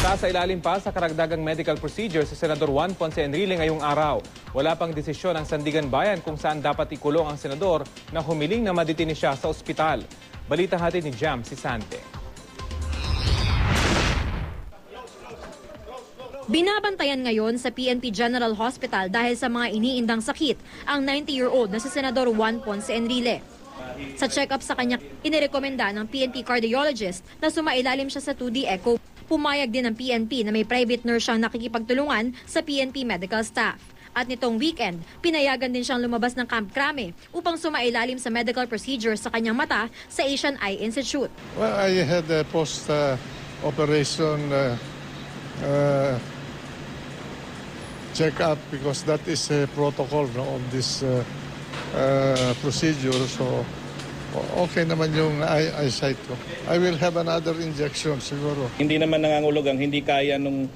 Nasa ilalim pa sa karagdagang medical procedure sa Senador Juan Ponce Enrile ngayong araw. Wala pang desisyon ang Sandigan Bayan kung saan dapat ikulong ang senador na humiling na madetine siya sa ospital. Balita hatid ni Jam si Sante. Binabantayan ngayon sa PNP General Hospital dahil sa mga iniindang sakit ang 90-year-old na si Senador Juan Ponce Enrile. Sa check-up sa kanya, inirekomenda ng PNP cardiologist na sumailalim siya sa 2D echo. Pumayag din ng PNP na may private nurse siyang nakikipagtulungan sa PNP medical staff. At nitong weekend, pinayagan din siyang lumabas ng Camp Crame upang sumailalim sa medical procedure sa kanyang mata sa Asian Eye Institute. Well, I had a post-operation check-up because that is a protocol of this procedure. So, okay naman yung eyesight ko. I will have another injection siguro. Hindi naman nangangulog ang hindi kaya nung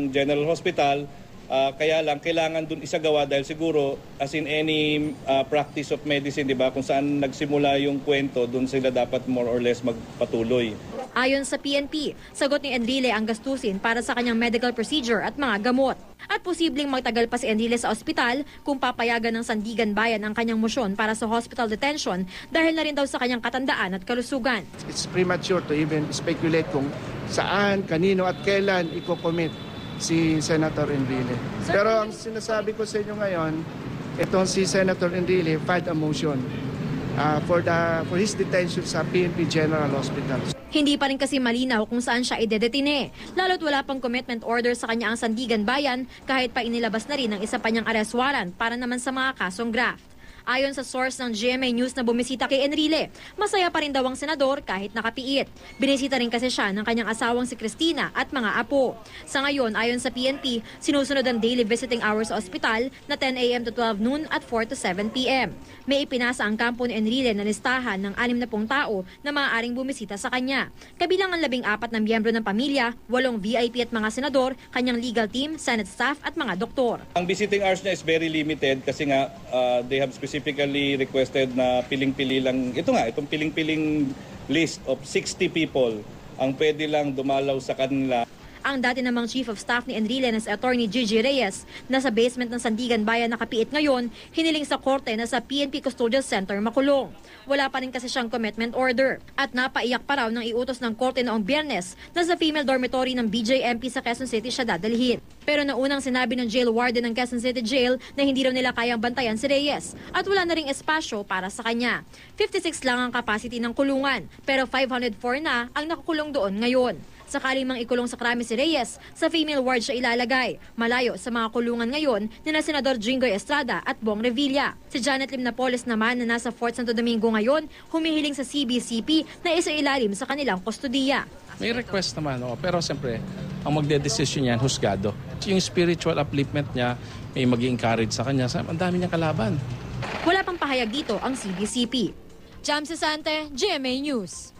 General Hospital. Kaya lang, kailangan dun isagawa dahil siguro, as in any practice of medicine, di ba, kung saan nagsimula yung kwento, dun sila dapat more or less magpatuloy. Ayon sa PNP, sagot ni Enrile ang gastusin para sa kanyang medical procedure at mga gamot. At posibleng magtagal pa si Enrile sa ospital kung papayagan ng Sandigan Bayan ang kanyang motion para sa hospital detention dahil na rin daw sa kanyang katandaan at kalusugan. It's premature to even speculate kung saan, kanino at kailan iko-commit si Senator Enrile. Pero ang sinasabi ko sa inyo ngayon, itong si Senator Enrile filed a motion for his detention sa PNP General Hospital. Hindi pa rin kasi malinaw kung saan siya idedetine. Lalo't wala pang commitment order sa kanya ang Sandigan Bayan kahit pa inilabas na rin ang isa pa niyang arrest warrant para naman sa mga kasong graft. Ayon sa source ng GMA News na bumisita kay Enrile, masaya pa rin daw ang senador kahit nakapiit. Binisita rin kasi siya ng kanyang asawang si Cristina at mga apo. Sa ngayon, ayon sa PNP, sinusunod ang daily visiting hours sa ospital na 10 a.m. to 12 noon at 4 to 7 p.m. May ipinasa ang kampo ni Enrile na listahan ng 60 tao na maaaring bumisita sa kanya. Kabilang ang 14 na miyembro ng pamilya, 8 VIP at mga senador, kanyang legal team, Senate staff at mga doktor. Ang visiting hours niya is very limited kasi nga they have specifically requested na piling-pili lang, itong piling-piling list of 60 people ang pwede lang dumalaw sa kanila. Ang dati namang Chief of Staff ni Enrile na si Attorney Gigi Reyes na sa basement ng Sandigan Bayan nakapiit ngayon, hiniling sa korte na sa PNP Custodial Center makulong. Wala pa rin kasi siyang commitment order. At napaiyak pa raw ng iutos ng korte noong Biyernes na sa female dormitory ng BJMP sa Quezon City siya dadalhin. Pero naunang sinabi ng jail warden ng Quezon City Jail na hindi raw nila kayang bantayan si Reyes at wala na ring espasyo para sa kanya. 56 lang ang capacity ng kulungan pero 504 na ang nakakulong doon ngayon. Sakaling mang ikulong sa krami si Reyes, sa female ward siya ilalagay. Malayo sa mga kulungan ngayon ni na Senador Jingoy Estrada at Bong Revilla. Si Janet Lim Napoles naman na nasa Fort Santo Domingo ngayon, humihiling sa CBCP na isailalim sa kanilang kustodiya. May request naman, pero siyempre, ang magdedesisyon niyan, husgado. Yung spiritual upliftment niya, may mag-encourage sa kanya. Ang dami niyang kalaban. Wala pang pahayag dito ang CBCP. Jam Sante, GMA News.